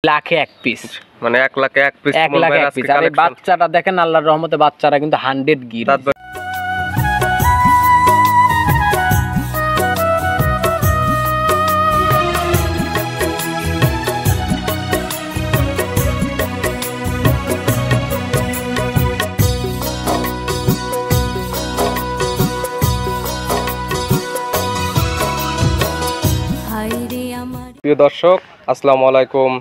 লাখে এক পিস, মানে 1 লাখে 1 পিস। 1 লাখে 1 পিস। আর এই বাচ্চাটা দেখেন, আল্লাহর রহমতে বাচ্চারা কিন্তু 100 গির। প্রিয় দর্শক, আসসালামু আলাইকুম।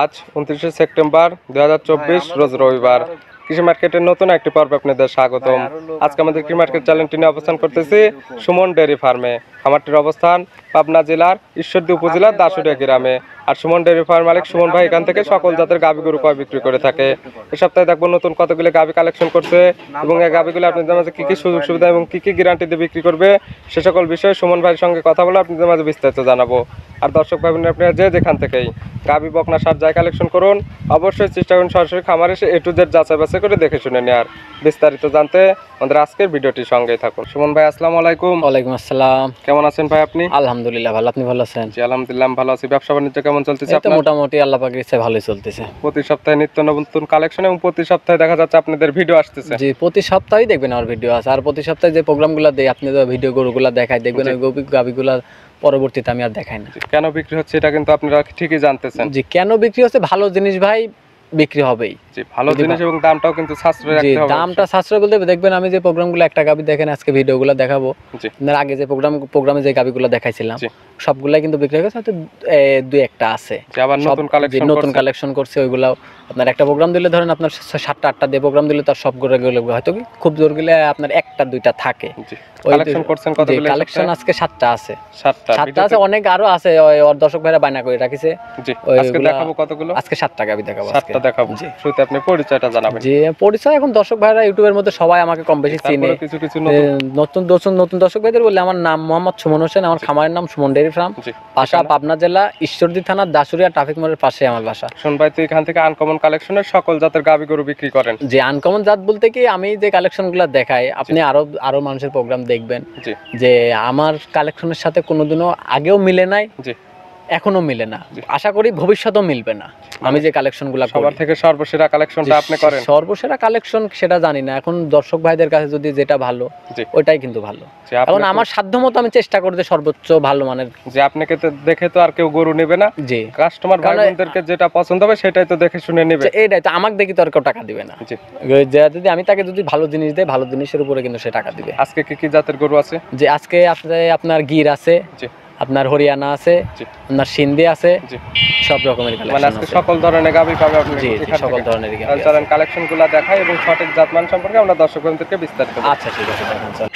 আজ 29 সেপ্টেম্বর 2024 রোজ রবিবার। কৃষি মার্কেটের নতুন একটি পর্বে আপনাদের স্বাগতম। আজকে আমাদের কৃষি মার্কেট চ্যানেলটি নিয়ে অবস্থান করতেছি সুমন ডেয়ারি ফার্মে। খামারটির অবস্থান পাবনা জেলার ঈশ্বরদী উপজেলার দাসুরিয়া গ্রামে। আর সুমন ডেয়ারি ফার্ম মালিক সুমন ভাই এখান থেকে সকল জাতের গাভী গরু ক্রয় বিক্রি করে থাকে। এই সপ্তাহে দেখবো নতুন কতগুলো গাভী কালেকশন করছে এবং এই গাভীগুলো আপনাদের মাঝে কি কি সুযোগ সুবিধা এবং কি কি গ্যারান্টি দিয়ে বিক্রি করবে সে সকল বিষয়ে সুমন ভাইয়ের সঙ্গে কথা বলে আপনাদের মাঝে বিস্তারিত জানাবো। আর দর্শক ভাই আপনারা যেখান থেকেই গাভী বকনা সার যায় কালেকশন করুন, অবশ্যই চেষ্টা করুন সরাসরি খামারে এসে A to Z যাচাই বাছাই করে দেখে শুনে নেওয়ার। বিস্তারিত জানতে আমাদের আজকের ভিডিওটির সঙ্গেই থাকুন। সুমন ভাই, আসসালামু আলাইকুম। ওয়ালাইকুম আসসালাম। কেমন আছেন ভাই আপনি? আলহামদুলিল্লাহ ভালো, আপনি ভালো আছেন? জি আলহামদুলিল্লাহ ভালো আছি। ব্যবসা বাণিজ্য কেমন চলতেছে আপনার? মোটামুটি আল্লাহ পাকের ইচ্ছায় ভালোই চলতেছে। প্রতি সপ্তাহে নিত্য নতুন কালেকশন এবং প্রতি সপ্তাহে দেখা যাচ্ছে আপনাদের ভিডিও আসতেছে। জি, প্রতি সপ্তাহেই দেখবেন আমার ভিডিও আছে। আর প্রতি সপ্তাহে যে প্রোগ্রামগুলো দেই, আপনি যে ভিডিও গরুগুলো দেখাই দেখবেন, ওই গাভীগুলো পরবর্তীতে আমি আর দেখাই না। কেন বিক্রি হচ্ছে এটা কিন্তু আপনারা ঠিকই জানতেছেন। জি, কেন বিক্রি হচ্ছে? ভালো জিনিস ভাই বিক্রি হবেই। জি, ভালো জিনিস এবং দামটাও কিন্তু সাশ্রয় রাখতে হবে। দামটা সাশ্রয় বলতে দেখবেন, আমি যে প্রোগ্রামগুলো একটা গাভী দেখেন, আজকে ভিডিওগুলো দেখাবো, আপনার আগে যে প্রোগ্রামে যে গাভীগুলো দেখাইছিলাম সবগুলাই কিন্তু বিক্রি হয়ে গেছে, হয়তো দুই একটা আছে আবার নতুন কালেকশন করছে। ওইগুলাও আপনার একটা প্রোগ্রাম দিলে ধরেন আপনার 7টা 8টা দিয়ে প্রোগ্রাম দিলে তার সবগুলো হয়তো কি খুব জোর গেলে আপনার 1টা 2টা থাকে। কালেকশন করছেন কতগুলো? কালেকশন আজকে 7টা আছে। 7টা আছে, অনেক আরো আছে। ওর দর্শক ভাইরা বায়না করে রাখিছে। জি, আজকে দেখাবো কতগুলো? আজকে 7টা গাভী দেখাবো। 7টা দেখাবো। শুরুতে আপনি পরিচয়টা জানাবেন। জি, পরিচয় এখন দর্শক ভাইরা ইউটিউবের মধ্যে সবাই আমাকে কম বেশি চিনে। কিছু নতুন দর্শক ভাইদের বললে, আমার নাম মোহাম্মদ সুমন হোসেন, আমার খামারের নাম সুমন ডেয়ারি ফার্ম, বাসা পাবনা জেলা ঈশ্বরদী থানা দাসুরিয়া ট্রাফিক মোড়ের পাশে আমার বাসা। শুন ভাই, তো এখান থেকে আনকমন কালেকশনের সকল জাতের গাভী গরু বিক্রি করেন? যে আনকমন জাত বলতে কি, আমি যে কালেকশনগুলো দেখাই, আপনি আরো মানুষের প্রোগ্রাম দেখবেন যে আমার কালেকশনের সাথে কোনোদিনও আগেও মিলে নাই, এখনো মিলে না, আশা করি ভবিষ্যতেও মিলবে না। আমি যে কালেকশনগুলো করি, সবার থেকে সর্বসেরা কালেকশনটা আপনি করেন। সর্বসেরা কালেকশন সেটা জানি না, এখন দর্শক ভাইদের কাছে যদি যেটা ভালো ওইটাই কিন্তু ভালো। এখন আমার সাধ্যমতো আমি চেষ্টা করি যে সর্বোচ্চ ভালো মানের। যে আপনাকে তো দেখে তো আর কেউ গরু নেবে না। জি, কাস্টমার ভাইদেরকে যেটা পছন্দ হবে সেটাই তো দেখে শুনে নেবে। এইটাই তো, আমাকে দেখি তো আর কেউ টাকা দিবে না। যদি আমি তাকে যদি ভালো জিনিস দেই, ভালো জিনিসের উপরে কিন্তু সে টাকা দিবে। আজকে কি কি জাতের গরু আছে? যে আজকে আপনার গির আছে, আপনার হরিয়ানা আছে, আপনার সিন্ধি আছে, সব রকমের কালেকশন। মানে আজকে সকল ধরনের গাভী পাবে আপনি? জি, সকল ধরনের গাভী। চলেন কালেকশনগুলো দেখাই এবং সঠিক জাতমান সম্পর্কে আমরা দর্শকদেরকে বিস্তারিত। আচ্ছা ঠিক আছে।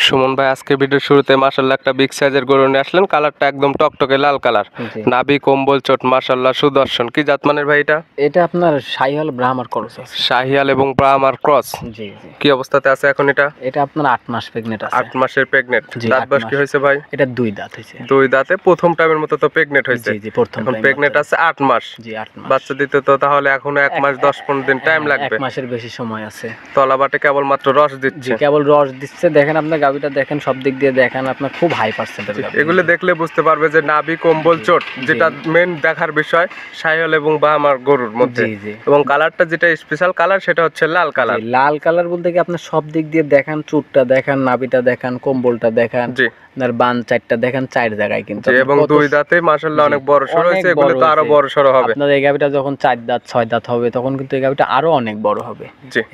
সুমন ভাই, আজকে ভিডিওর শুরুতে মাশাআল্লাহ একটা বিগ সাইজের গরু নিয়ে আসলেন। কালারটা একদম টকটকে লাল কালার, নাভি কম্বল চোট মাশাআল্লাহ সুদর্শন। কি জাতমানের ভাই এটা? এটা আপনার শাহিওয়াল ব্রাহ্মার ক্রস আছে। শাহিওয়াল এবং ব্রাহ্মার ক্রস। জি জি। কি অবস্থাতে আছে এখন এটা? এটা আপনার 8 মাস প্রেগন্যান্ট আছে। 8 মাসের প্রেগন্যান্ট। দাঁত বয়স কি হয়েছে ভাই? এটা 2 দাঁত হয়েছে। 2 দাঁতে প্রথম টাইমের মতো তো প্রেগন্যান্ট হয়েছে। জি জি, প্রথম এখন প্রেগন্যান্ট আছে 8 মাস। জি 8 মাস। বাচ্চা দিতে তো তাহলে এখনো 1 মাস 10-15 দিন টাইম লাগবে। 1 মাসের বেশি সময় আছে। তলাবাটে কেবল মাত্র রস দিচ্ছে। জি, কেবল রস দিচ্ছে। দেখেন আপনার গাভীটা দেখেন, সব দিক দিয়ে দেখেন, আপনার খুব হাই পার্সেন্টেজ গাভী। এগুলো দেখলে বুঝতে পারবে যে নাভি কম্বল চোট, যেটা মেন দেখার বিষয় শাহিওয়াল এবং ব্রাহ্মার গরুর মধ্যে। এবং কালারটা যেটা স্পেশাল কালার সেটা হচ্ছে লাল কালার। লাল কালার বলতে কি আপনার সব দিক দিয়ে দেখেন, চুটটা দেখেন, নাভিটা দেখেন, কম্বলটা দেখেন, জি আপনার বান চারটা দেখেন, 4 জায়গায় কিন্তু। এবং 2 দাঁতে মাশাআল্লাহ অনেক বড় সরো হয়েছে। এগুলো তো আরো বড় সরো হবে। আপনার এই গাভীটা যখন 4 দাঁত 6 দাঁত হবে তখন কিন্তু এই গাভীটা আরো অনেক বড় হবে।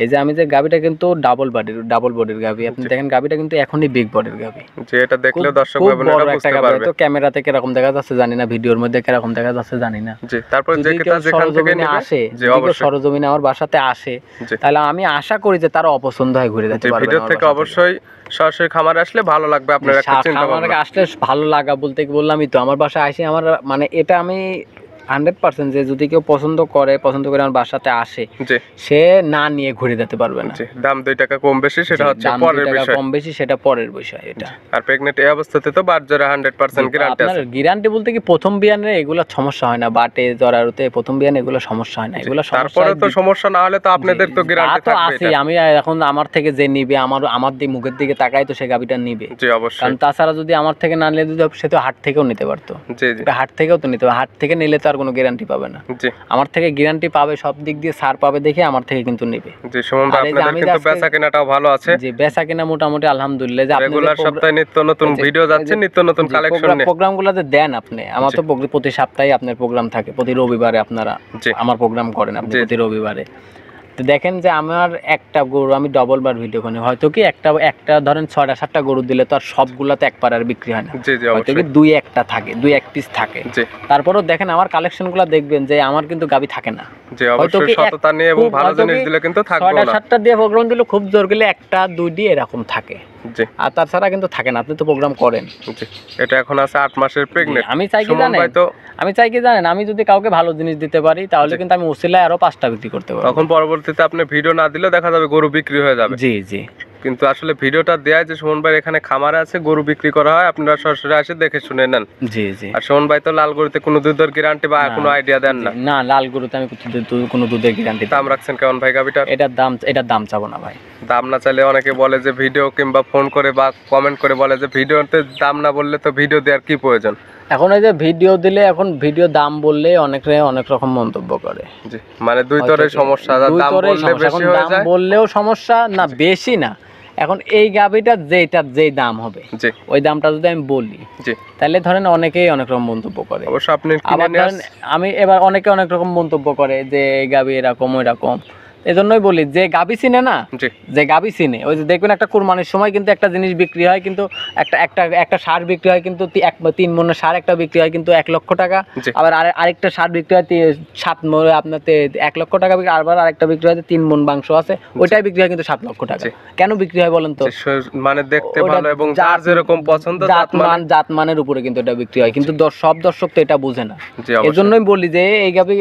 এই যে আমি যে গাভীটা কিন্তু ডাবল বডির গাভী, আপনি দেখেন গাভীটা কিন্তু এখনই বিগ বডির গাভী। যে এটা দেখলে দর্শক ভাই বোনেরা বুঝতে পারবে। তো ক্যামেরাতে কি রকম দেখা যাচ্ছে জানি না, ভিডিওর মধ্যে কি রকম দেখা যাচ্ছে জানি না। জি, তারপর যে কেতা যেখান থেকে নেবে আসে, যদি সরজমিনে আমার বাসাতে আসে, তাহলে আমি আশা করি যে তার অপছন্দ হয় ঘুরে যেতে পারবে। ভিডিও থেকে অবশ্যই সরাসরি খামারে আসলে ভালো লাগবে আপনার। একটা চিন্তা ভাবনা আসলে ভালো লাগা বলতে কি বললামই তো, আমার বাসায় আসে, আমার মানে এটা আমি 100% যে যদি কেউ পছন্দ করে আমার বাসাতে আসে, সে না নিয়ে ঘুরে যেতে পারবে না। দাম 2 টাকা কম বেশি সেটা হচ্ছে পরের বিষয়। কম বেশি সেটা পরের বিষয়। এটা আর প্রেগন্যান্ট এই অবস্থাতে তো বাট জরা 100% গ্যারান্টি আছে। গ্যারান্টি বলতে কি প্রথম বিয়ানে এগুলো সমস্যা হয় না, বাটে জরারুতে প্রথম বিয়ানে এগুলো সমস্যা হয় না। এগুলো তারপরে তো সমস্যা না হলে তো আপনাদের তো গ্যারান্টি থাকবে। আছে, আমি এখন আমার থেকে যে নিবে, আমার দিকে মুখের দিকে তাকাই তো সে গাবিটা নিবে। জি অবশ্যই। কারণ তাছাড়া যদি আমার থেকে না নিলে, সে তো হাট থেকেও নিতে পারতো। জি জি, হাট থেকেও তো নিতে পারে। হাট থেকে নিলে তো আর কোনো গ্যারান্টি পাবে না। জি আমার থেকে গ্যারান্টি পাবে, সব দিক দিয়ে ছাড় পাবে দেখে আমার থেকে কিন্তু নেবে। জি সুমন ভাই, আর এই যে আপনাদের আমি কিন্তু আজকে- বেচা কেনাটাও ভালো আছে। জি বেচা কিনা মোটামুটি আলহামদুলিল্লাহ, যে আপনি রেগুলার সপ্তাহে নিত্য নতুন ভিডিও যাচ্ছে, নিত্য নতুন কালেকশন নিয়ে। প্রোগ্রামগুলো যে দেন আপনি, আমার তো প্রতি সপ্তাহে আপনার প্রোগ্রাম থাকে, প্রতি রবিবারে আপনারা জি আমার প্রোগ্রাম করেন আপনি জি, প্রতি রবিবারে। তো দেখেন যে আমার একটা গরু আমি ডবল বার ভিডিও করি, হয়তো কি একটা ধরেন 6টা-7টা গরু দিলে তো আর সবগুলা তো একবার আর বিক্রি হয় না, জি জি হয়তো কি অবশ্যই। 2-1টা থাকে, 2-1 পিস থাকে। জি তারপরেও দেখেন আমার কালেকশনগুলো দেখবেন যে আমার কিন্তু গাবি থাকে না, জি হয়তো অবশ্যই, কি সততা নিয়ে এবং খুব ভালো হয়তো জিনিস কি দিলে কিন্তু থাকবে না। 6টা-7টা দিয়ে প্রোগ্রাম দিলে খুব জোর গেলে 1টা-2টি এরকম থাকে, জি আর তাছাড়া কিন্তু থাকে না। আপনি তো প্রোগ্রাম করেন। জি, এটা এখন আছে 8 মাসের প্রেগনেন্ট। আমি চাই কি সুমন জানেন, ভাই তো আমি চাই কি জানেন, আমি যদি কাউকে ভালো জিনিস দিতে পারি তাহলে কিন্তু আমি ওসিলায় আরো 5টা বিক্রি করতে পারবো। তখন পরবর্তীতে আপনি ভিডিও না দিলে দেখা যাবে গরু বিক্রি হয়ে যাবে। জি জি কিন্তু আসলে ভিডিওটা দেয় যে সুমন ভাই এখানে খামারে আছে, গরু বিক্রি করা হয়, আপনারা সরাসরি এসে দেখে শুনে নেন। জি জি। আর সুমন ভাই তো লাল গরুতে কোনো দুধের গ্যারান্টি বা কোনো আইডিয়া দেন না। না, লাল গরুতে আমি কোনো দুধের গ্যারান্টি দাম রাখছেন কেমন ভাই গাবিটার? এটার দাম চাবো না ভাই। দাম না চাইলে অনেকে বলে যে ভিডিও কিংবা ফোন করে বা কমেন্ট করে বলে যে ভিডিওতে দাম না বললে তো ভিডিও দেওয়ার কি প্রয়োজন। এখন এই যে ভিডিও দিলে, এখন ভিডিও দাম বললে অনেক রকম মন্তব্য করে। জি মানে দুই তরের সমস্যা, দাম বললে বেশি হয়ে যায়, দাম বললেও সমস্যা না, বেশি না। এখন এই গাবিটা যেই দাম হবে, জি ওই দামটা যদি আমি বলি, জি তাহলে ধরেন অনেকেই অনেক রকম মন্তব্য করে। অবশ্য আপনি আবার কিনে নিয়ে ধরেন আমি এবার অনেকে অনেক রকম মন্তব্য করে যে এই গাবি এরকম ওই রকম। এজন্যই বলি যে গাবি চিনে না, জি যে গাবি চিনে, ওই যে দেখবেন একটা কুরবানির সময় কিন্তু একটা জিনিস বিক্রি হয়, কিন্তু একটা সার বিক্রি হয় কিন্তু 3 মনের সার একটা বিক্রি হয় কিন্তু 1 লক্ষ টাকা। জি। আবার আরেকটা সার বিক্রি হয় 7 মন, আপনার 1 লক্ষ টাকা বিক্রি, আবার আরেকটা বিক্রি হয় 3 মন মাংস আছে, ওইটাই বিক্রি হয় কিন্তু 7 লক্ষ টাকা। জি। কেন বিক্রি হয় বলেন তো? মানে দেখতে ওটা ভালো এবং যার যেরকম পছন্দ জাত মানের উপরে কিন্তু এটা বিক্রি হয়, কিন্তু সব দর্শক তো এটা বুঝে না। জি অবশ্যই। এজন্যই বলি যে এই গাবি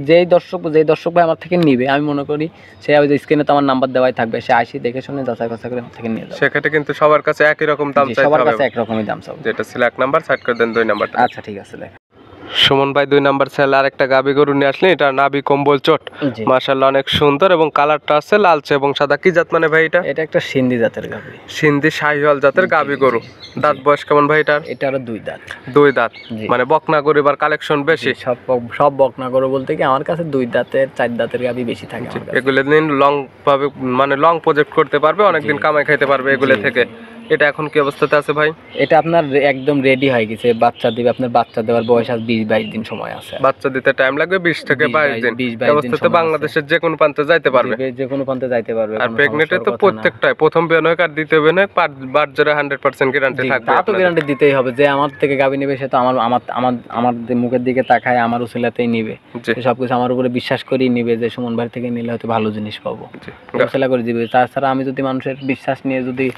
যেই দর্শক ভাই আমার থেকে নিবে, আমি মনে করি সে ওই যে স্ক্রিনে তো আমার নাম্বার দেওয়াই থাকবে, সে আসি দেখে শুনে যাচাই বাছাই করে আমার থেকে নিয়ে যাবে। সেক্ষেত্রে কিন্তু সবার কাছে একই রকম দাম জি, চাইতে সবার হবে। কাছে একরকমই দাম চাবো। যেটা ছিল 1 নাম্বার, সাইড করে দেন 2 নাম্বারটা। আচ্ছা ঠিক আছে, দেখ। সুমন ভাই 2 নাম্বার ছেলে আরেকটা গাবি গরু নিয়ে আসলেন, এটা নাভি কম্বল চট, জি। মাশাআল্লাহ অনেক সুন্দর এবং কালারটা আছে লালচে এবং সাদা। কি জাত মানে ভাই এটা? এটা একটা সিন্ধি জাতের গাবি। সিন্ধি শাহিওয়াল জাতের গাবি গরু। দাঁত বয়স কেমন ভাই এটার? এটারও 2 দাঁত। 2 দাঁত। জি। মানে বকনা গরু এবার কালেকশন বেশি। সব বকনা গরু বলতে কি আমার কাছে 2 দাঁতের 4 দাঁতের গাবি বেশি থাকে আমার কাছে। এগুলো দিন লং ভাবে মানে লং প্রজেক্ট করতে পারবে, অনেকদিন কামাই খাইতে পারবে এগুলো থেকে। এটা এখন কি অবস্থাতে আছে ভাই? এটা আপনার একদম রেডি হয়ে গেছে, বাচ্চা দিবে। আপনার বাচ্চা দেওয়ার বয়স আর 20-22 দিন সময় আছে। বাচ্চা দিতে টাইম লাগবে 20 থেকে 22 দিন। 20-22 এই অবস্থাতে সময় বাংলাদেশের যে কোনো প্রান্তে যাইতে পারবে। যে কোনো প্রান্তে যাইতে পারবে। আর কোনো প্রেগনেন্টে সমস্যার তো কথা না। প্রত্যেকটাই প্রথম বিয়ানক আর দ্বিতীয় বিয়ানক বাচ্চারা 100% গ্যারান্টি জি, থাকবে। তা তো আপনাদের। গ্যারান্টি দিতেই হবে, যে আমার থেকে গাবি নেবে সে তো আমার মুখের দিকে তাকায়, আমার উসিলাতেই নিবে, জি সে সবকিছু আমার উপরে বিশ্বাস করেই নিবে যে সুমন ভাই থেকে নিলে হয়তো ভালো জিনিস পাবো, জি উসিলা করে দিবে। তাছাড়া আমি যদি মানুষের বিশ্বাস নিয়ে যদি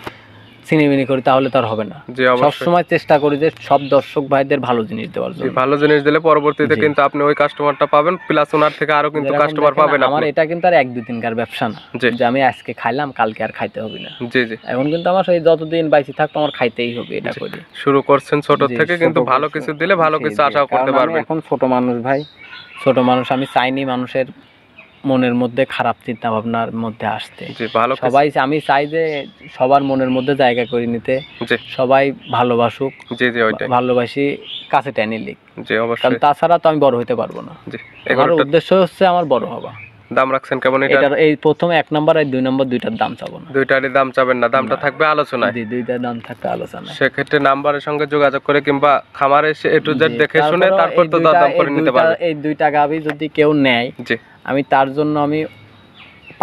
চিনিমিনি করি তাহলে তো আর হবে না। জি সব অবশ্যই। সময় চেষ্টা করি যে সব দর্শক ভাইদের ভালো জিনিস দেওয়ার জি, জন্য। ভালো জিনিস দিলে পরবর্তীতে জি। কিন্তু আপনি ওই কাস্টমারটা পাবেন, প্লাস ওনার থেকে আরো কিন্তু যেরকম কাস্টমার দেখেন, পাবেন আমার আপনি। এটা কিন্তু আর 1-2 দিনকার ব্যবসা না, জি। যে আমি আজকে খাইলাম কালকে আর খাইতে হবে না। জি জি এখন কিন্তু আমার সেই যতদিন বাইসি থাকবো আমার খাইতেই হবে, এটা করি। শুরু করছেন ছোট জি, থেকে, ছোট কিন্তু ভালো করছি। কিছু দিলে ভালো জি, কিছু জি। আশাও করতে কারণ আমি পারবেন। এখন ছোট মানুষ ভাই, ছোট মানুষ, আমি চাইনি মানুষের মনের মধ্যে খারাপ চিন্তা ভাবনার মধ্যে আসতে। জি ভালো কিছু। আমি চাই যে সবার মনের মধ্যে জায়গা করে নিতে, জি সবাই ভালোবাসুক, জি জি ওইটাই। ভালোবাসি কাছে টেনে লিখ, জি কারণ অবশ্যই। তাছাড়া তো আমি বড় হতে পারবো না। জি আমার এগারোটা উদ্দেশ্য হচ্ছে আমার বড় হওয়া। দাম রাখছেন কেমন এটা? এটার এই প্রথম 1 নাম্বার আর 2 নাম্বার দুইটার দাম চাবো না। দুইটারই দাম চাবেন না, দামটা না। থাকবে আলোচনায়। জি, দুইটার দাম থাকতে আলোচনা। সেক্ষেত্রে নাম্বারের সঙ্গে যোগাযোগ করে কিংবা খামারে এসে A to Z দেখে শুনে তারপর তো দাম করে নিতে পারবে। এই 2টা গাভি যদি কেউ নেয়, জি আমি তার জন্য আমি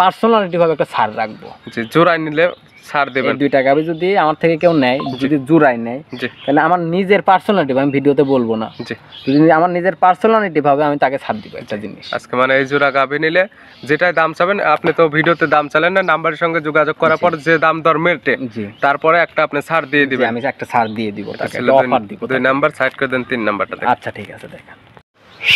পার্সোনালিটি ভাবে একটা ছাড় রাখবো। জি জোড়ায় নিলে ছাড় এই দেবেন। 2টা গাভি যদি আমার থেকে কেউ নেয়, যদি জোড়ায় নেয়, জি তাহলে আমার নিজের পার্সোনালিটি আমি ভিডিওতে বলবো না, জি যদি আমার নিজের পার্সোনালিটি ভাবে আমি তাকে ছাড় দিব একটা জিনিস। আজকে মানে এই জোড়া গাভি নিলে যেটাই দাম চাবেন, আপনি তো ভিডিওতে দাম চালেন না, নাম্বারের সঙ্গে যোগাযোগ করার পর যে দাম দর মেটে জি, তারপরে একটা আপনি ছাড় দিয়ে জি, দিবেন। আমি একটা ছাড় দিয়ে দিব তাকে, ছিল একটা অফার দিব 2 তাকে। নাম্বার, সাইড করে দেন 3 নাম্বারটা দেখেন। আচ্ছা ঠিক আছে, দেখেন।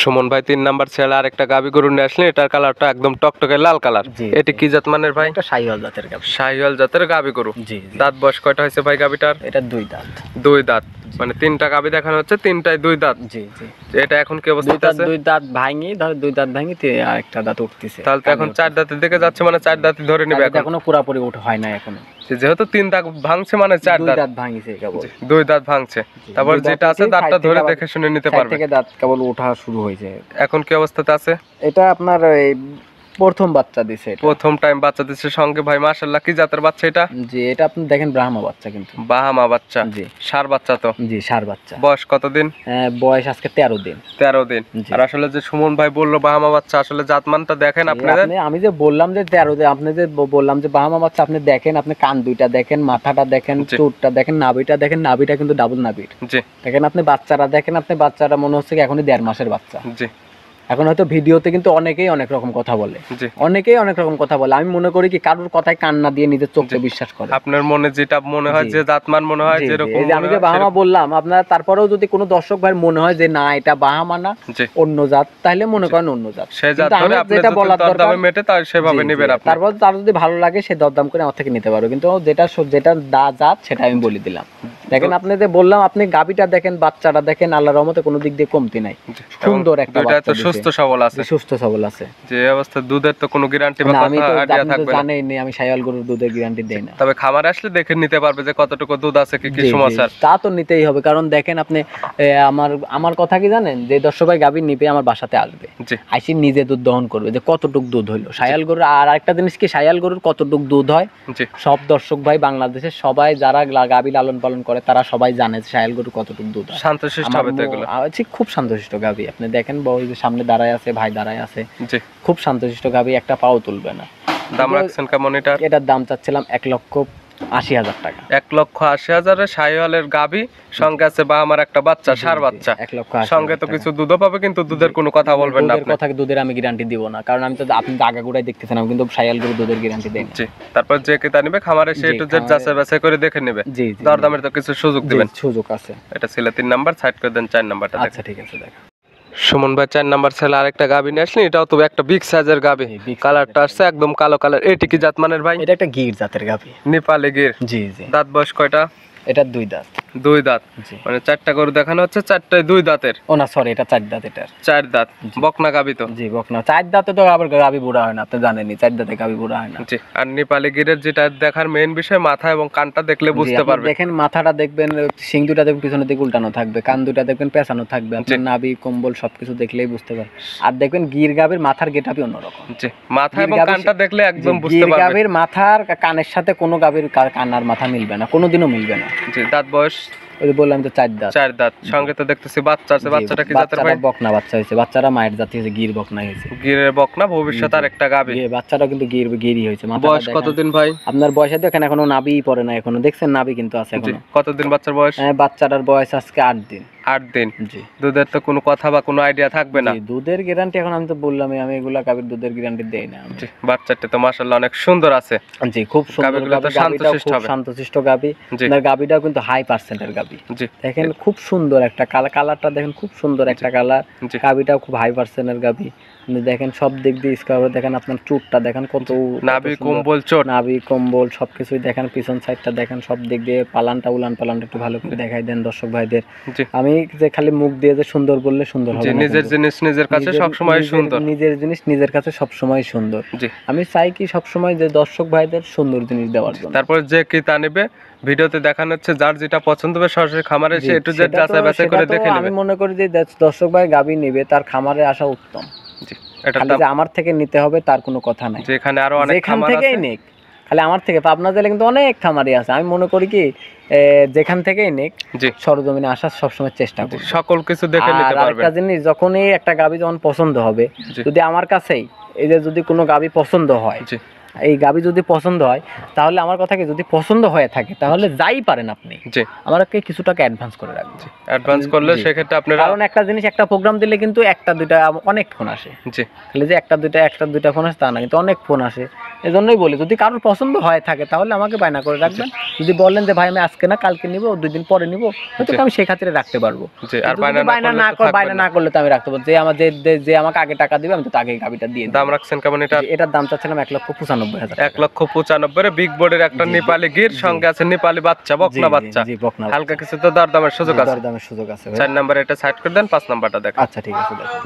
সুমন ভাই 3 নাম্বার ছেলে আরেকটা গাভি গরু নিয়ে আসলেন, এটার কালারটা একদম টকটকে লাল কালার। জি, এটি কি জাত মানের ভাই? একটা শাহিওয়াল জাতের গাভি। শাহিওয়াল জাতের গাভি গরু। জি জি, দাঁত বয়স কয়টা হয়েছে ভাই গাভিটার? এটা 2 দাঁত। 2 দাঁত। মানে 3টা গাভি দেখানো হচ্ছে, 3টাই 2 দাঁত। জি জি, এটা এখন কি অবস্থাতে আছে? 2 দাঁত ভাঙি, ধর 2 দাঁত ভাঙি আরেকটা দাঁত উঠতেছে। তাহলে তো এখন 4 দাঁতের দিকে যাচ্ছে, মানে 4 দাঁতই ধরে নেবে এখন। এখনো পুরাপুরি উঠা হয় না এখনো। যেহেতু 3 দাঁত ভাঙছে মানে 4 দুই দাঁত দাঁত ভাঙিছে কেবল, 2 দাঁত ভাঙছে। তারপর দুই দাঁত যেটা আছে হয়েছে, দাঁতটা সাইড ধরে থেকে দেখে শুনে নিতে সাইড পারবে। থেকে দাঁত কেবল ওঠা শুরু হয়েছে। এখন কি অবস্থাতে আছে? এটা আপনার এই প্রথম বাচ্চা দিছে এটা। প্রথম টাইম বাচ্চা দিচ্ছে সঙ্গে ভাই, মাশাআল্লাহ কি জাতের বাচ্চা এটা? জি, এটা আপনি দেখেন ব্রাহ্মা বাচ্চা কিন্তু। বাহামা বাচ্চা, জি ষাঁড় বাচ্চা তো। জি, ষাঁড় বাচ্চা। বয়স কতদিন? বয়স আজকে 13 দিন। 13 দিন। জি। আর আসলে যে সুমন ভাই বললো বাহামা বাচ্চা, আসলে জাতমানটা দেখেন আপনাদের। আমি যে বললাম যে 13 দিন, আপনি যে বললাম যে ব্রাহ্মা বাচ্চা, আপনি দেখেন, আপনি কান দুইটা দেখেন, মাথাটা দেখেন, জি। চুটটা দেখেন, নাভিটা দেখেন, নাভিটা কিন্তু ডাবল নাভির। জি দেখেন আপনি বাচ্চারা দেখেন, আপনি বাচ্চারা মনে হচ্ছে কি এখনই 1.5 মাসের বাচ্চা। জি এখন হয়তো ভিডিওতে কিন্তু অনেকেই অনেক রকম কথা বলে, জি। অনেকেই অনেক রকম কথা বলে। আমি মনে করি কি কারোর কথায় কান না দিয়ে নিজের চোখকে বিশ্বাস করে। আপনার মনে যেটা মনে হয়, জি। যে জাতমান মনে হয়, জি, জি। যেরকম এই যে আমি যে বাহামা বললাম, আপনার তারপরেও যদি কোনো দর্শক ভাই মনে হয় যে না এটা বাহামা না, জি অন্য জাত, তাহলে মনে করেন অন্য জাত। সেই জাত কিন্তু ধরে আমার আপনি যেটা যদি বলার দরকার, দরদামে মেটে তাই সেভাবে জি, নেবেন জি। আপনি। তারপর তার যদি ভালো লাগে সে দরদাম করে আমার থেকে নিতে পারো, কিন্তু যেটা যেটা জাত সেটা আমি বলে দিলাম। দেখেন আপনি যে বললাম, আপনি গাবিটা দেখেন, বাচ্চাটা দেখেন, আল্লাহর রহমতে কোনো দিক দিয়ে কমতি নাই, সুন্দর একটা দুইটা বাচ্চা তো দিছে। সুস্থ সবল আছে, সুস্থ সবল আছে। যে অবস্থা দুধের তো কোনো গ্যারান্টি বা না, আমি কথা তো আইডিয়া আপনি তো থাকবে না। জানেনই আমি শায়াল গরুর দুধের গ্যারান্টি দেই না। তবে খামারে আসলে দেখে নিতে পারবে যে কতটুকু দুধ আছে, কি কি জি, জি, সমস্যা। তা তো নিতেই হবে, কারণ দেখেন আপনি আমার কথা কি জানেন, যে দর্শক ভাই গাভী নিবে আমার বাসাতে আসবে, জি আইসি নিজে দুধ দহন করবে যে কতটুক দুধ হইলো শায়াল গরুর। আর আরেকটা জিনিস কি, শায়াল গরুর কতটুক দুধ হয় জি সব দর্শক ভাই বাংলাদেশের সবাই যারা গাভী লালন পালন করে তারা সবাই জানে যে শায়াল গরুর কতটুক দুধ হয়। শান্তশিষ্ট হবে তো এগুলো। খুব শান্তশিষ্ট গাভী, আপনি দেখেন ওই যে সামনে দাঁড়ায় আছে, ভাই দাঁড়ায় আছে, জি খুব শান্তশিষ্ট গাভী, একটা পাও তুলবে না। দাম রাখছেন কেমন এটার? এটার দাম চাচ্ছিলাম 1,80,000 টাকা। 1,80,000 শাহিওয়ালের গাভী, সঙ্গে আছে বা আমার একটা বাচ্চা, ষাঁড় বাচ্চা, 1,80,000 সঙ্গে তো কিছু দুধও পাবে, কিন্তু দুধের কোনো কথা বলবেন না দুধের আপনি। কথা, দুধের আমি গ্যারান্টি দিব না, কারণ আমি তো আপনি তো আগাগোড়াই দেখতেছেন, আমি কিন্তু শায়াল গরু দুধের গ্যারান্টি দেই না। জি। তারপর যে ক্রেতা নিবে খামারে সে জি, একটু জেড যাচাই বাছাই করে দেখে নেবে। জি, জি, দরদামের তো কিছু সুযোগ জি, দিবেন। সুযোগ আছে। এটা ছিল 3 নাম্বার, সাইড করে দেন 4 নাম্বারটা দেখেন। আচ্ছা ঠিক আছে, দেখ। সুমন ভাই 4 নাম্বার ছেলে আরেকটা গাভী নিয়ে আসলেন, এটাও তো একটা বিগ সাইজের গাভী, জি, big কালারটা আসছে একদম কালো কালার। এটি কি জাতমানের ভাই? এটা একটা গির জাতের গাভী। নেপালি গির। জি জি, দাঁত বয়স কয়টা? এটা 2 দাঁত। 2 দাঁত। জি। মানে 4টা গরু দেখানো হচ্ছে, 4টায় 2 দাঁতের। ও না, সরি, এটা 4 দাঁত এটার। 4 দাঁত বকনা গাভী তো। জি, বকনা। 4 দাঁতে তো আবার গাভী বুড়া হয় না, আপনি জানেনই, 4 দাঁতে গাভী বুড়া হয় না। জি। আর নেপালি গিরের যেটা দেখার মেইন বিষয়, মাথা এবং কানটা দেখলে জি, বুঝতে আপনি পারবে। দেখেন মাথাটা দেখবেন, শিং দুটা দেখবেন পিছনের দিকে উল্টানো থাকবে, কান দুটা দেখবেন পেছানো থাকবে, আপনার নাভি কম্বল সবকিছু দেখলেই বুঝতে পারবেন। আর দেখবেন গির গাভীর মাথার গেটআপই অন্যরকম। জি, মাথা গির এবং গাভীর কানটা দেখলে একদম বুঝতে গির পারবে। গাভীর মাথার কানের সাথে কোনো গাভীর কান্নার মাথা মিলবে না, কোনোদিনও মিলবে না। জি। দাঁত বয়স? ওই যে বললাম তো 4 দাঁত। 4 দাঁত। সঙ্গে তো দেখতেছি বাচ্চা আছে। জি, বাচ্চাটা কি জাতের ভাই? বাচ্চাটা বকনা বাচ্চা হয়েছে, বাচ্চারা মায়ের জাতি হয়েছে, গির বকনাই হয়েছে। গিরের বকনা, ভবিষ্যৎ আর একটা গাভী। বাচ্চাটাও কিন্তু গিরই হয়েছে। মাথাটা বয়স দেখেন। কতদিন ভাই? আপনার বয়সে দেখেন এখনো নাভি পড়ে না, এখনো দেখছেন নাভি কিন্তু আছে জি। এখনো। কতদিন বাচ্চার বয়স? বাচ্চাটার বয়স আজকে 8 দিন। 8 দিন। জি। দুধের তো কোনো কথা বা কোনো আইডিয়া থাকবে না। জি, দুধের গ্যারান্টি এখন আমি তো বললামই, আমি এগুলা গাভীর দুধের গ্যারান্টি দেই না আমি। জি। বাচ্চাটা তো মাশাআল্লাহ অনেক সুন্দর আছে। জি, খুব সুন্দর গাভীগুলো তো গাভী, গাভীটাও শান্তশিষ্ট খুব হবে। শান্তশিষ্ট গাভী। জি। আপনার গাভীটাও কিন্তু হাই পার্সেন্টের গাভী। জি। দেখেন খুব সুন্দর একটা কালারটা দেখেন, খুব সুন্দর একটা কালার। জি। গাভীটাও খুব হাই পার্সেন্টের গাভী। আপনি দেখেন সব দিক দিয়ে স্কোয়ার দেখেন, আপনার চুটটা দেখেন কত নাভি সুন্দর। কম্বল চোট। নাভি কম্বল সবকিছুই দেখেন, পিছন সাইডটা দেখেন, সব দিক দিয়ে পালানটা পালানটা একটু ভালো করে দেখাই দেন দর্শক ভাইদের। জি। আমি যে খালি মুখ দিয়ে যে সুন্দর বললে সুন্দর জি। হবে না, নিজের কিন্তু। জিনিস নিজের কাছে সব সময় সুন্দর। নিজের জিনিস নিজের কাছে সব সময় সুন্দর। জি। আমি চাই কি সব সময় যে দর্শক ভাইদের সুন্দর জিনিস দেওয়ার জন্য। তারপর যে ক্রেতা নেবে, ভিডিওতে দেখানো হচ্ছে যার যেটা পছন্দ হবে সরাসরি খামারে এসে জি, একটু জেড যাচাই বাছাই করে দেখে আমি নেবে। মনে করি যে দর্শক ভাই গাভী নেবে তার খামারে আসা উত্তম। জি। এটা খালি যে আমার থেকে নিতে হবে তার কোনো কথা নাই, যেখানে আরো অনেক যেখান খামার থেকেই আছে। নেক, খালি আমার থেকে। পাবনা জেলে কিন্তু অনেক খামারি আছে, আমি মনে করি কি যেখান থেকেই নেক জি। সরজমিনে আসার সবসময় চেষ্টা করি। সকল কিছু দেখে নিতে আর পারবে। একটা জিনিস, যখনই একটা গাভী যখন পছন্দ হবে, জি। যদি আমার কাছেই এই যে যদি কোনো গাভী পছন্দ হয়, জি। এই গাভী যদি পছন্দ হয়, তাহলে আমার কথা কি, যদি পছন্দ হয়ে থাকে তাহলে যাই পারেন আপনি জি। আমাকে কিছু টাকা অ্যাডভান্স করে রাখবেন। অ্যাডভান্স করলে জি। সেক্ষেত্রে আপনারা, কারণ একটা জিনিস, একটা প্রোগ্রাম দিলে কিন্তু একটা দুইটা অনেক ফোন আসে। জি। খালি যে একটা দুইটা ফোন আসে তা না, কিন্তু অনেক ফোন আসে। এজন্যই বলি, যদি কারোর পছন্দ হয়ে থাকে তাহলে আমাকে বায়না করে রাখবেন। যদি বলেন যে ভাই আমি আজকে না কালকে নিব, 2 দিন পরে নিব, হয়তো আমি সেই খাতিরে রাখতে পারবো। জি। আর যদি বায়না না করলে তো আমি রাখতে পারবো। যে আমাকে আগে টাকা দিবে আমি তো আগে গাবিটা দিয়ে দিই। দাম রাখছেন কেমন এটা? এটার দাম চাচ্ছিলাম 1,95,000। 1,95,000 বিগ বোর্ডের একটা নেপালি গির, সঙ্গে আছে নেপালি বাচ্চা, বকনা বাচ্চা। জি, বকনা। হালকা কিছু তো দরদামের সুযোগ আছে। দরদামের সুযোগ আছে। 4 নাম্বার এটা সাইড করে দেন, 5 নাম্বারটা দেখেন। আচ্ছা ঠিক আছে, দেখুন।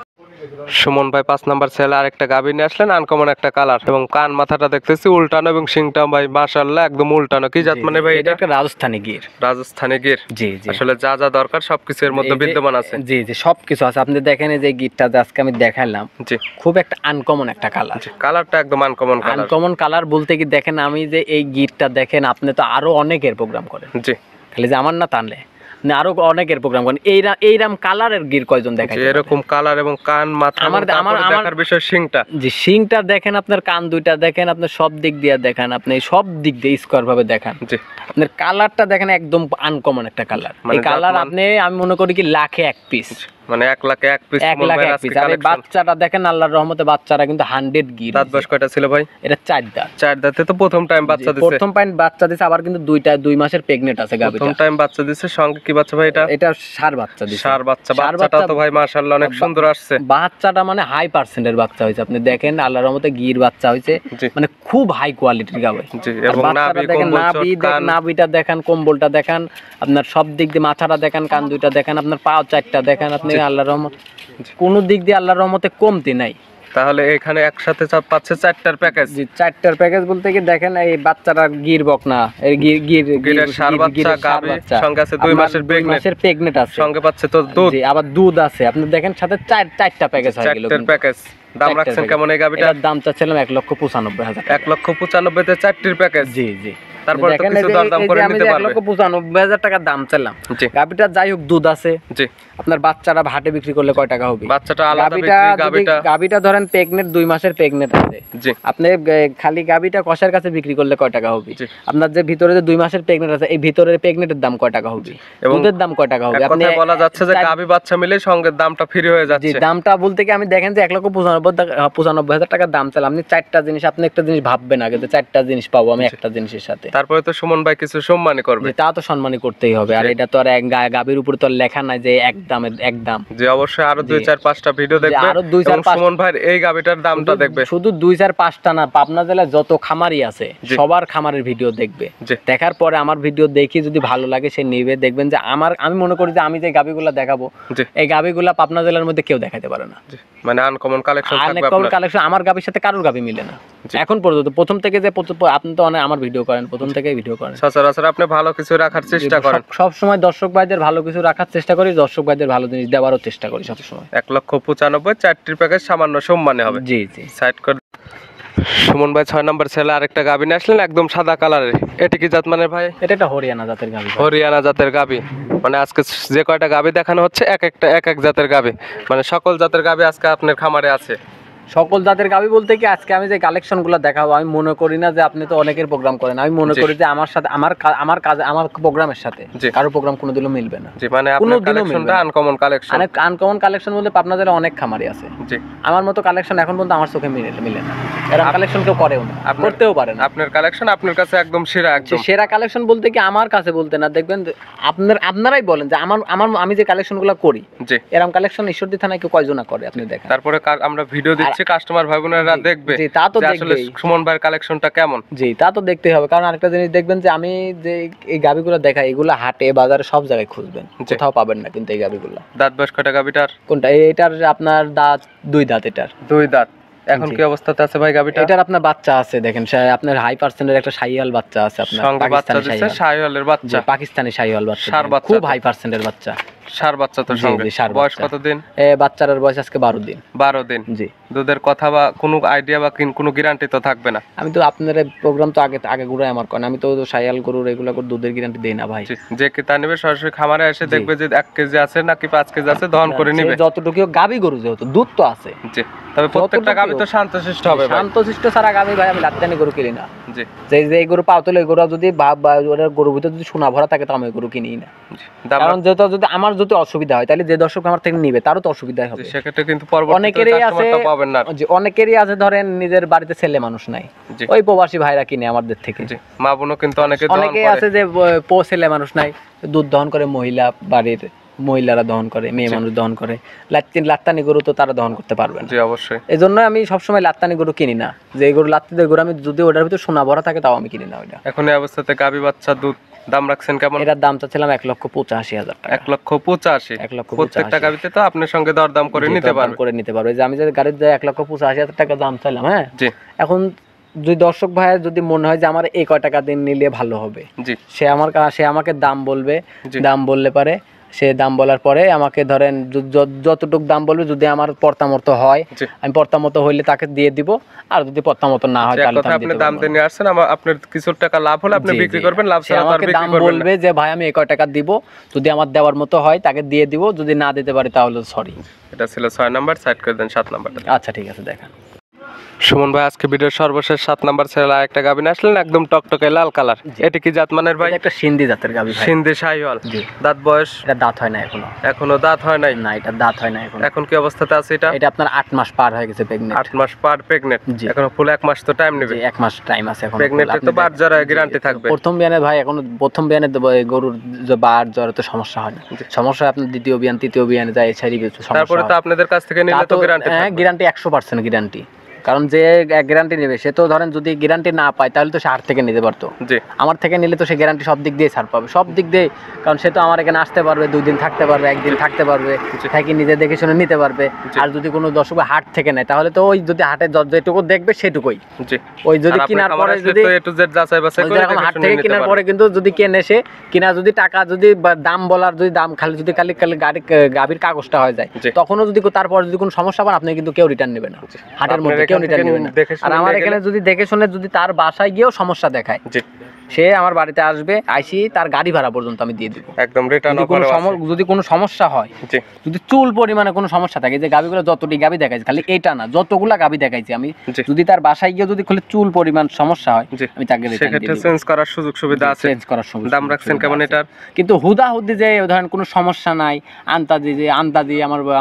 সুমন ভাই 5 নাম্বার ছেলে আরেকটা গাভী নিয়ে আসলেন, আনকমন একটা কালার এবং কান মাথাটা দেখতেছি উল্টানো এবং শিংটা ভাই মাশাআল্লাহ একদম উল্টানো। কি জাত মানে ভাই এটা এটা? একটা রাজস্থানি গির। রাজস্থানী গির। জি জি, আসলে যা যা দরকার সবকিছু এর মধ্যে এই যে- বিদ্যমান আছে। জি জি, সবকিছু আছে। আপনি দেখেন এই যে গিরটা যে আজকে আমি দেখাইলাম, জি খুব একটা আনকমন একটা কালার। জি, কালারটা একদম আনকমন কালার। আনকমন কালার বলতে কি দেখেন, আমি যে এই গিরটা দেখেন, আপনি তো আরো অনেকের প্রোগ্রাম করেন, জি খালি যে আমার না টানলে আপনি আরো অনেকের প্রোগ্রাম করেন। এইরাম কালারের গির কয়জন দেখায়? জি, এরকম কালার এবং কান মাথা এবং তারপরে দেখার বিষয় শিংটা। যে শিংটা দেখেন, আপনার কান দুইটা দেখেন, আপনার সব দিক দিয়ে দেখেন, আপনি সব দিক দিয়ে স্কোয়ার ভাবে দেখান। জি আপনার কালারটা দেখেন একদম আনকমন একটা কালার। মানে এই কালার জাতমান- আপনি, আমি মনে করি কি, লাখে এক পিস। মানে 1 লাখে 1 পিস। 1 লাখে 1 পিস। আর এই বাচ্চাটা দেখেন, আল্লাহর রহমতে বাচ্চারা কিন্তু 100 গির। দাঁত বয়স কয়টা ছিল ভাই? এটা 4 দাঁত। 4 দাঁতে তো প্রথম টাইম বাচ্চা দিছে। প্রথম পয়েন্ট বাচ্চা দিছে, আবার কিন্তু 2 মাসের প্রেগনেন্ট আছে গাবিটা। প্রথম টাইম বাচ্চা দিছে। সঙ্গে কি বাচ্চা ভাই এটা? এটা ষাঁড় বাচ্চা দিছে। ষাঁড় বাচ্চা। বাচ্চাটা তো ভাই মাশাআল্লাহ অনেক সুন্দর আসছে। বাচ্চাটা মানে হাই পার্সেন্টের বাচ্চা হইছে। আপনি দেখেন আল্লাহর রহমতে গির বাচ্চা হইছে, জি মানে খুব হাই কোয়ালিটির গাবে। জি, এবং নাভি কম্বল চটকান, নাভিটা দেখেন, কম্বলটা দেখেন, আপনার সব দিক দিয়ে মাথাটা দেখেন, কান দুইটা দেখেন, আপনার পা 4টা দেখেন। আপনি আল্লাহর রহমত কোন দিক দিয়ে আল্লাহর রহমতে কমতি নাই। তাহলে এখানে একসাথে পাচ্ছে 4টার প্যাকেজ। জি, 4টার প্যাকেজ বলতে কি দেখেন, এই বাচ্চাটা গির বকনা, এই গিরের ষাঁড় বাচ্চা গাবি, সঙ্গে আছে 2 মাসের প্রেগনেন্ট আছে। সঙ্গে পাচ্ছে তো দুধ। জি, আবার দুধ আছে। আপনি দেখেন সাথে 4টা প্যাকেজ হয়ে গেল। 4টার প্যাকেজ। দাম রাখছেন কেমন এই গাবিটার? এটার দাম চাচ্ছিলাম 1,95,000। 1,95,000 তে 4টির প্যাকেজ। জি জি, তারপরে তো কিছু দরদাম করে নিতে পারবে। 1,95,000 টাকা দাম চাইলাম। জি গাবিটা যাই হোক দুধ আছে। জি, আপনার বাচ্চারা ভাটে বিক্রি করলে কয় টাকা হবে? বাচ্চাটা আলাদা বিক্রি। গাবিটা ধরেন প্রেগনেন্ট 2 মাসের প্রেগনেন্ট আছে। জি, আপনি খালি গাবিটা কষার কাছে বিক্রি করলে কয় টাকা হবে? জি, আপনার যে ভিতরে যে 2 মাসের প্রেগনেন্ট আছে, এই ভিতরের প্রেগনেন্টের দাম কয় টাকা হবে? এবং দুধের দাম কয় টাকা হবে? আপনি বলা যাচ্ছে যে গাবি বাচ্চা মিলে সঙ্গে দামটা ফ্রি হয়ে জি, যাচ্ছে। দামটা বলতে কি আমি দেখেন যে 1,95,000 টাকার দাম চাইলাম। আপনি 4টা জিনিস, আপনি একটা জিনিস ভাববেন আগে যে 4টা জিনিস পাবো আমি একটা জিনিসের সাথে। তারপরে তো সুমন ভাই কিছু সম্মানই করবে। তা তো সম্মানই করতেই হবে। আর এটা তো আর গাবির উপরে তো লেখা নাই যে এক দাম। যে অবশ্যই আরো 2-4-5টা ভিডিও দেখবে আরো 2-4-5 সুমন ভাইয়ের এই গাবিটার দামটা দেখবে। শুধু 2-4-5টা না, পাবনা জেলায় যত খামারি আছে সবার খামারের ভিডিও দেখবে। দেখার পরে আমার ভিডিও দেখি যদি ভালো লাগে সে নিবে। দেখবেন যে আমি মনে করি যে আমি যে গাবিগুলা দেখাবো, এই গাবিগুলা পাবনা জেলার মধ্যে কেউ দেখাতে পারে না। মানে আনকমন কালেকশন থাকবে আপনার। আনকমন কালেকশন আমার গাবির সাথে কারোর গাবি মিলে না এখন পর্যন্ত। প্রথম থেকে যে আপনি তো অনেক আমার ভিডিও করেন, প্রথম থেকেই ভিডিও করেন। সচরাচর আপনি ভালো কিছু রাখার চেষ্টা করেন। সব সময় দর্শক ভাইদের ভালো কিছু রাখার চেষ্টা করি, দর্শক ভাইদের ভালো জিনিস দেওয়ারও চেষ্টা করি সব সময়। 1,95,000 4টির প্যাকেজ সামান্য সম্মানে হবে। জি জি, সাইড করে সুমন ভাই 6 নাম্বার ছেলে আরেকটা গাবি নিয়ে আসলেন, একদম সাদা কালারের। এটি কি জাত মানে ভাই? এটা একটা হরিয়ানা জাতের গাবি। হরিয়ানা জাতের গাবি। মানে আজকে যে কয়টা গাবি দেখানো হচ্ছে এক এক জাতের গাবি, মানে সকল জাতের গাবি আজকে আপনার খামারে আছে। সকল জাতের গাবি বলতে কি আজকে আমি যে কালেকশন গুলো দেখাবো, আমি মনে করি না যে আপনি তো অনেকের প্রোগ্রাম করেন, আমি মনে করি যে আমার সাথে আমার কাজ আমার প্রোগ্রামের সাথে কারো প্রোগ্রাম কোনোদিনও মিলবে না। জি, মানে আপনার কালেকশনটা আনকমন কালেকশন। অনেক আনকমন কালেকশন বলতে পাবনা জেলায় অনেক খামারি আছে। জি, আমার মতো কালেকশন এখন পর্যন্ত আমার চোখে মিলে না। এরকম কালেকশন কেউ করেও না, করতেও পারে না। আপনার কালেকশন আপনার কাছে একদম সেরা। একদম সেরা কালেকশন বলতে কি আমার কাছে বলতে না, দেখবেন আপনারাই বলেন যে আমি যে কালেকশনগুলো করি, জি, এরকম কালেকশন ঈশ্বরদী থানায় কেউ কয়জনা করে আপনি দেখেন। তারপরে আমরা ভিডিও দিচ্ছি, কাস্টমার ভাই বোনেরা দেখবে জি, তা তো আসলে সুমন ভাইয়ের কালেকশনটা কেমন। জি, তা তো দেখতেই হবে। কারণ আরেকটা জিনিস দেখবেন যে আমি যে এই গাবিগুলো দেখাই, এগুলো হাটে বাজারে সব জায়গায় খুঁজবেন, কোথাও পাবেন না কিন্তু এই গাবিগুলো। দাঁত বয়স কয়টা গাবিটার? কোনটা? এটার আপনার দাঁত 2 দাঁত। এটার 2 দাঁত। এখন কি অবস্থাতে আছে ভাই গাবিটা? এটার আপনার বাচ্চা আছে, দেখেন আপনার হাই পার্সেন্টের একটা শাহিওয়াল বাচ্চা আছে আপনার। সঙ্গে বাচ্চা দিচ্ছে শাহিওয়ালের বাচ্চা, পাকিস্তানি শাহিওয়াল বাচ্চা, ষাঁড় বাচ্চা, খুব হাই পার্সেন্টের বাচ্চা। ষাঁড় বাচ্চা তো সঙ্গে। বয়স কত দিন? বাচ্চার বয়স আজকে 12 দিন। 12 দিন। জি। দুধের কথা বা কোনো আইডিয়া বা কোনো গ্যারান্টি তো থাকবে না? আমি তো আপনার প্রোগ্রাম তো আগে ঘুরাই আমার কোন, আমি তো শাহিওয়াল গরুর এগুলা করে দুধের গ্যারান্টি দেই না ভাই। যে কিতা নেবে সরাসরি খামারে এসে দেখবে যে 1 কেজি আছে নাকি 5 কেজি আছে, দহন করে নেবে। যতটুকু গাবি গরু যেহেতু দুধ তো আছে। জি, তবে প্রত্যেকটা গাবি তো শান্তশিষ্ট হবে ভাই। শান্তশিষ্ট ছাড়া গাবি ভাই আমি লাত্তানি গরু কিনি না। জি, যে গরু পাও তোলে গরু যদি গরুর ভিতরে যদি সোনা ভরা থাকে তো আমি গরু কিনি না। কারণ যেহেতু যদি আমার যদি অসুবিধা হয় তাহলে যে দর্শক আমার থেকে নিবে তারও তো অসুবিধা হবে। সেক্ষেত্রে কিন্তু পরবর্তীতে অনেকেরই আছে, পাবেন না। অনেকেরই আছে ধরেন নিজের বাড়িতে ছেলে মানুষ নাই, ওই প্রবাসী ভাইরা কিনে আমাদের থেকে। মা বোনও কিন্তু অনেকে আছে যে ছেলে মানুষ নাই, দুধ দহন করে বাড়ির মহিলারা দহন করে, মেয়ে মানুষ দহন করে। লাত্তানি গরু তো তারা দহন করতে পারবে না। জি, অবশ্যই। এই জন্য আমি সবসময় লাত্তানি গরু কিনি না। যে গরু লাত্তিদের গরু আমি যদি ওটার ভিতরে সোনা ভরা থাকে তাও আমি কিনি না ওইটা। এখন এই অবস্থাতে গাবি বাচ্চা দুধ দাম রাখছেন কেমন? এটার দাম চাচ্ছিলাম 1,85,000 টাকা। 1,85,000। 1,85,000 প্রত্যেকটা গাবিতে তো আপনার সঙ্গে দরদাম করে নিতে দরদাম পারবে। করে নিতে পারবে। যে আমি যে গাড়ির যে 1,85,000 টাকা দাম চাইলাম, হ্যাঁ, জি এখন যদি দর্শক ভাইয়ের যদি মনে হয় যে আমার এই কয় টাকা দিন নিলে ভালো হবে, জি সে আমাকে দাম বলবে। জি। দাম বললে পারে, সে দাম বলার পরে আমাকে ধরেন যতটুক দাম বলবে, যদি আমার পর্তামতো হয়, জি। আমি পর্তামতো হইলে তাকে দিয়ে দিব, আর যদি পর্তামতো না হয় যে তাহলে কথা আমি আপনি দিতে দাম পারবো দিয়ে না। নিয়ে আসছেন, আপনার কিছু টাকা লাভ হলে আপনি জি, বিক্রি জি। করবেন, লাভ সে ছাড়া তো আর আমাকে বিক্রি দাম করবেন না। বলবে যে ভাই আমি এই কয় টাকা দিব, যদি আমার দেওয়ার মতো হয় তাকে দিয়ে দিব, যদি না দিতে পারি তাহলে সরি। এটা ছিল 6 নাম্বার, সাইড করে দেন 7 নাম্বারটা। আচ্ছা ঠিক আছে, দেখেন। সুমন ভাই, আজকে ভিডিওর সর্বশেষ 7 নাম্বার ছেলে একটা গাবি নিয়ে আসলেন, একদম টকটকে লাল কালার। জি। এটা কি জাত মানের ভাই? এটা একটা সিন্ধি জাতের গাবি ভাই। সিন্ধি শাহিওয়াল। জি। দাঁত বয়স? এটা দাঁত হয় না এখনো। এখনো দাঁত হয় নাই? না, এটা দাঁত হয় না এখনো। এখন কি অবস্থাতে আছে এটা? এটা আপনার 8 মাস পার হয়ে গেছে, প্রেগন্যান্ট। 8 মাস পার প্রেগনেন্ট। জি। এখনো ফুল 1 মাস তো টাইম নেবে। জি, 1 মাস টাইম আছে এখন। প্রেগনেন্টে তো বার জ্বর গ্যারান্টি থাকবে। প্রথম বিয়ানে ভাই, এখন প্রথম বিয়ানে গরুর যে বার জ্বর তো সমস্যা হয় না। জি। সমস্যা হয় আপনার দ্বিতীয় বিয়ান, তৃতীয় বিয়ানে যায়, এছাড়াই সমস্যা তারপরে তো হয়। আপনাদের কাছ থেকে নিলে তো গ্যারান্টি হ্যাঁ, থাকবে। Guarantee 100% guarantee. কারণ যে গ্যারান্টি নেবে সে তো ধরেন যদি গ্যারান্টি না পায় তাহলে তো সে হাট থেকে নিতে পারতো। জি। আমার থেকে নিলে তো সে গ্যারান্টি সব দিক দিয়ে ছাড় পাবে, সব দিক দিয়ে। কারণ সে তো আমার এখানে আসতে পারবে, 2 দিন থাকতে পারবে, 1 দিন থাকতে পারবে, জি। থাকি নিজে দেখে শুনে নিতে পারবে। জি। আর যদি কোনো দর্শক হাট থেকে নেয় তাহলে তো ওই যদি হাটে যেটুকু দেখবে সেটুকুই। জি। ওই যদি আর আপনি কেনার খামারে পরে আসলে যদি তো A to Z যাচাই বাছাই ওই করে যেরকম দেখে হাট শুনে থেকে নিতে কেনার পারবেন। পরে কিন্তু যদি কেনে সে কিনা, যদি টাকা যদি বা দাম বলার যদি দাম খালি গাভীর কাগজটা হয়ে যায়, জি। তখনও যদি তারপর যদি কোনো সমস্যা পান, আপনি কিন্তু কেউ রিটার্ন নেবে না। হাটের আপনার মধ্যে এখান কেউ রিটার্ন থেকে নেবে না। দেখে শুনে আর আমার নিয়ে এখানে যদি দেখে শুনে যদি তার বাসায় গিয়েও সমস্যা দেখায়, জি। সে আমার বাড়িতে আসবে, আইসি তার গাড়ি ভাড়া পর্যন্ত আমি দিয়ে দিব। একদম রিটার্ন যদি যদি কোনো সমস্যা হয়, জি। যদি চুল পরিমাণে কোনো সমস্যা থাকে, যে গাবিগুলো যতটি গাবি দেখাইছে, খালি এটা না, যতগুলা গাবি দেখাইছি আমি, জি। যদি তার বাসায় গিয়ে যদি খালি চুল পরিমাণ সমস্যা হয়, জি। আমি তাকে রিটার্ন সেক্ষেত্রে দিয়ে দিব। চেঞ্জ করার সুযোগ সুবিধা আছে। চেঞ্জ করার সুযোগ দাম রাখছেন সুবিধা কেমন আছে। এটার? কিন্তু হুদাহুদি যে ধরেন কোনো সমস্যা নাই, আন্তাজি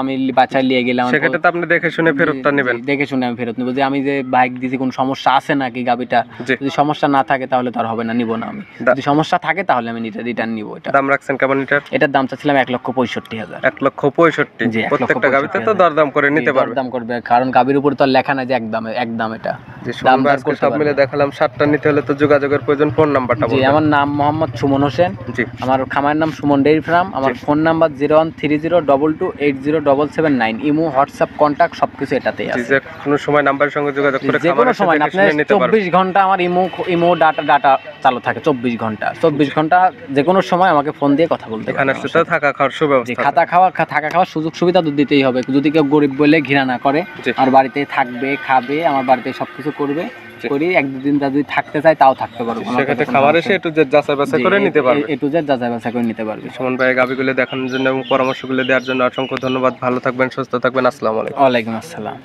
আমি বাচ্চায় নিয়ে গেলাম, সেক্ষেত্রে তো আপনি দেখে শুনে ফেরতটা নেবেন। দেখে শুনে আমি ফেরত নেবো, যে আমি যে বাইক দিয়েছি কোনো সমস্যা আছে নাকি গাবিটা। জি। যদি সমস্যা না থাকে তাহলে তো আর হবে না, নিব না আমি। যদি সমস্যা থাকে তাহলে আমি রিটার্ন নিব। এটা দাম রাখছেন কেমন এটার? এটার দাম চাচ্ছিলাম 1,65,000। 1,65,000। জি, প্রত্যেকটা গাবিতে তো 1,65,000 দরদাম করে নিতে পারবে। দাম করবে, কারণ গাবির উপর তো আর লেখা নাই যে একদম এটা জি। দাম সুমন ভাই, আজকে সব মিলে দেখালাম 7টা নিতে হলে তো যোগাযোগের প্রয়োজন। ফোন নাম্বারটা জি, বলুন। আমার নাম মোহাম্মদ সুমন হোসেন। জি। আমার খামারের নাম সুমন ডেইরি ফার্ম। আমার phone number 013022807799। Imo, WhatsApp, contact সবকিছু এটাতেই জি, আছে। যে কোনো সময় নাম্বারের সঙ্গে যোগাযোগ করে যে কোনো খামারে এসে সময় দেখে আপনি শুনে নিতে পারবেন। 24 ঘন্টা আমার ইমো ডাটা চালু থাকে, 24 ঘন্টা। 24 ঘন্টা যে কোনো সময় আমাকে ফোন দিয়ে কথা বলতে এখানে পারবেন। আসলে তো থাকা খাওয়ার জি, সুব্যবস্থা আছে। থাকা খাওয়ার সুযোগ সুবিধা তো দিতেই হবে। যদি কেউ গরিব বলে ঘৃণা না করে, জি। আমার বাড়িতে থাকবে, খাবে, আমার বাড়িতে সবকিছু করবে, জি। করি 1-2 দিন যদি থাকতে চায় তাও থাকতে পারবো। সেক্ষেত্রে খামারে এসে একটু যাচাই বাছাই করে নিতে পারবে। A to Z যাচাই বাছাই করে নিতে পারবে। সুমন ভাই, গাবিগুলো দেখানোর জন্য এবং পরামর্শগুলো দেওয়ার জন্য অসংখ্য ধন্যবাদ। ভালো থাকবেন, সুস্থ থাকবেন। আসসালামু আলাইকুম। ওয়ালাইকুম আসসালাম।